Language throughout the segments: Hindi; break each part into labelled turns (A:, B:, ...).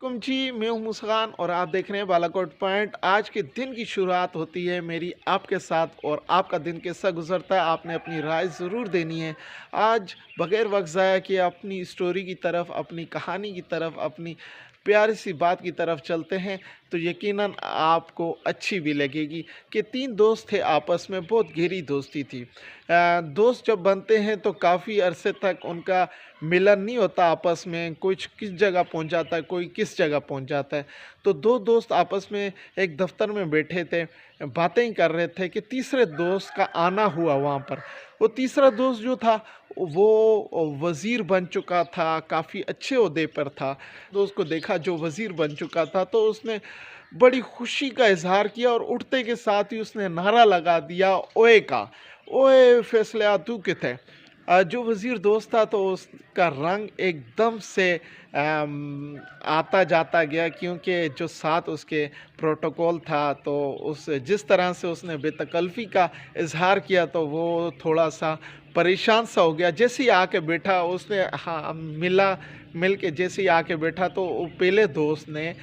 A: वालेकुम जी, मैं हूं मुस्कान और आप देख रहे हैं बालाकोट पॉइंट। आज के दिन की शुरुआत होती है मेरी आपके साथ और आपका दिन कैसा गुजरता है आपने अपनी राय ज़रूर देनी है। आज बगैर वक्त ज़ाया किए अपनी स्टोरी की तरफ, अपनी कहानी की तरफ, अपनी प्यारी सी बात की तरफ चलते हैं तो यकीनन आपको अच्छी भी लगेगी कि तीन दोस्त थे, आपस में बहुत गहरी दोस्ती थी। दोस्त जब बनते हैं तो काफ़ी अरसे तक उनका मिलन नहीं होता आपस में, कुछ किस जगह पहुंच जाता है, कोई किस जगह पहुंच जाता है। तो दो दोस्त आपस में एक दफ्तर में बैठे थे, बातें ही कर रहे थे कि तीसरे दोस्त का आना हुआ वहाँ पर। वो तीसरा दोस्त जो था वो वज़ीर बन चुका था, काफ़ी अच्छे ओहदे पर था। दोस्त को देखा जो वज़ीर बन चुका था तो उसने बड़ी खुशी का इजहार किया और उठते के साथ ही उसने नारा लगा दिया, ओए का ओए फैसले तू किथे। जो वज़ीर दोस्त था तो उसका रंग एकदम से आता जाता गया, क्योंकि जो साथ उसके प्रोटोकॉल था तो उस जिस तरह से उसने बेतकल्फ़ी का इजहार किया तो वो थोड़ा सा परेशान सा हो गया। जैसे ही आके बैठा उसने हाँ मिल के जैसे ही आके बैठा तो पहले दोस्त ने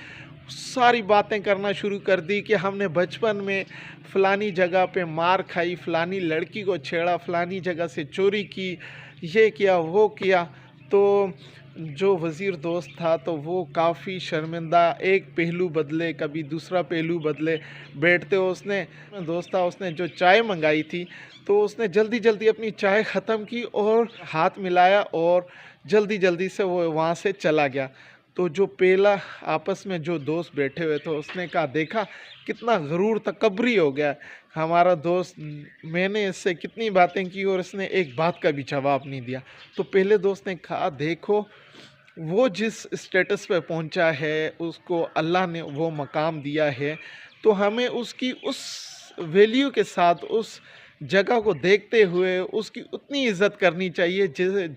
A: सारी बातें करना शुरू कर दी कि हमने बचपन में फ़लानी जगह पे मार खाई, फ़लानी लड़की को छेड़ा, फ़लानी जगह से चोरी की, ये किया वो किया। तो जो वज़ीर दोस्त था तो वो काफ़ी शर्मिंदा, एक पहलू बदले कभी दूसरा पहलू बदले बैठते उसने दोस्त था, उसने जो चाय मंगाई थी तो उसने जल्दी जल्दी अपनी चाय ख़त्म की और हाथ मिलाया और जल्दी जल्दी से वो वहाँ से चला गया। तो जो पहला आपस में जो दोस्त बैठे हुए थे उसने कहा, देखा कितना गरूर तकब्बरी हो गया हमारा दोस्त, मैंने इससे कितनी बातें की और इसने एक बात का भी जवाब नहीं दिया। तो पहले दोस्त ने कहा, देखो वो जिस स्टेटस पे पहुंचा है उसको अल्लाह ने वो मकाम दिया है, तो हमें उसकी उस वैल्यू के साथ उस जगह को देखते हुए उसकी उतनी इज़्ज़त करनी चाहिए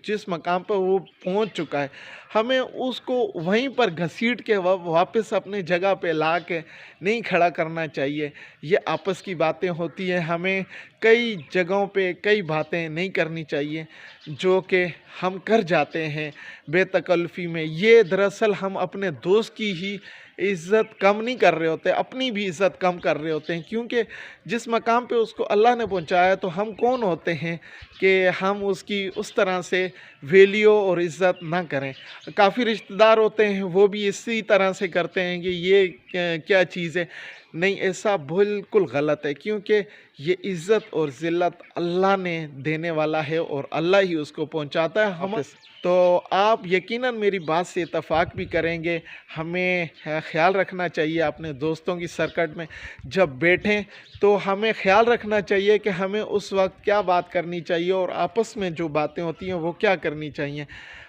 A: जिस मकाम पर वो पहुंच चुका है। हमें उसको वहीं पर घसीट के वापस अपने जगह पे ला के नहीं खड़ा करना चाहिए। ये आपस की बातें होती हैं, हमें कई जगहों पे कई बातें नहीं करनी चाहिए जो कि हम कर जाते हैं बेतकल्फ़ी में। ये दरअसल हम अपने दोस्त की ही इज़्ज़त कम नहीं कर रहे होते, अपनी भी इज़्ज़त कम कर रहे होते हैं, क्योंकि जिस मकाम पे उसको अल्लाह ने पहुंचाया तो हम कौन होते हैं कि हम उसकी उस तरह से वैल्यू और इज़्ज़त ना करें। काफ़ी रिश्तेदार होते हैं वो भी इसी तरह से करते हैं कि ये क्या चीज़ है। नहीं, ऐसा बिल्कुल गलत है, क्योंकि ये इज़्ज़त और ज़िल्लत अल्लाह ने देने वाला है और अल्लाह ही उसको पहुंचाता है हम। तो आप यकीनन मेरी बात से इत्तफ़ाक़ भी करेंगे। हमें ख़्याल रखना चाहिए अपने दोस्तों की सर्कट में जब बैठें तो हमें ख़्याल रखना चाहिए कि हमें उस वक्त क्या बात करनी चाहिए और आपस में जो बातें होती हैं वो क्या करनी चाहिए।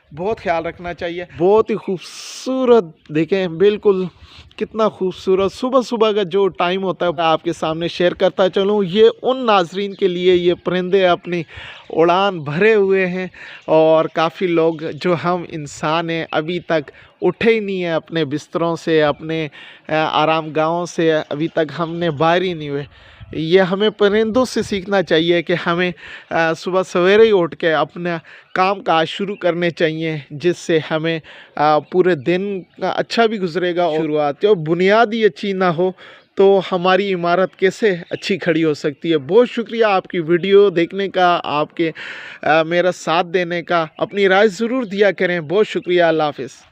A: बहुत ख़्याल रखना चाहिए। बहुत ही खूबसूरत, देखें बिल्कुल कितना खूबसूरत सुबह सुबह का जो टाइम होता है आपके सामने शेयर करता चलूँ। ये उन नाजरीन के लिए ये परिंदे अपनी उड़ान भरे हुए हैं और काफ़ी लोग जो हम इंसान हैं अभी तक उठे ही नहीं हैं अपने बिस्तरों से, अपने आराम गाहों से अभी तक हमने बाहर ही नहीं हुए। ये हमें परिंदों से सीखना चाहिए कि हमें सुबह सवेरे ही उठ के अपना काम काज शुरू करने चाहिए, जिससे हमें पूरे दिन का अच्छा भी गुजरेगा। और शुरुआत और बुनियाद ही अच्छी ना हो तो हमारी इमारत कैसे अच्छी खड़ी हो सकती है। बहुत शुक्रिया आपकी वीडियो देखने का, आपके मेरा साथ देने का। अपनी राय ज़रूर दिया करें। बहुत शुक्रिया। अल्लाह हाफ़िज़।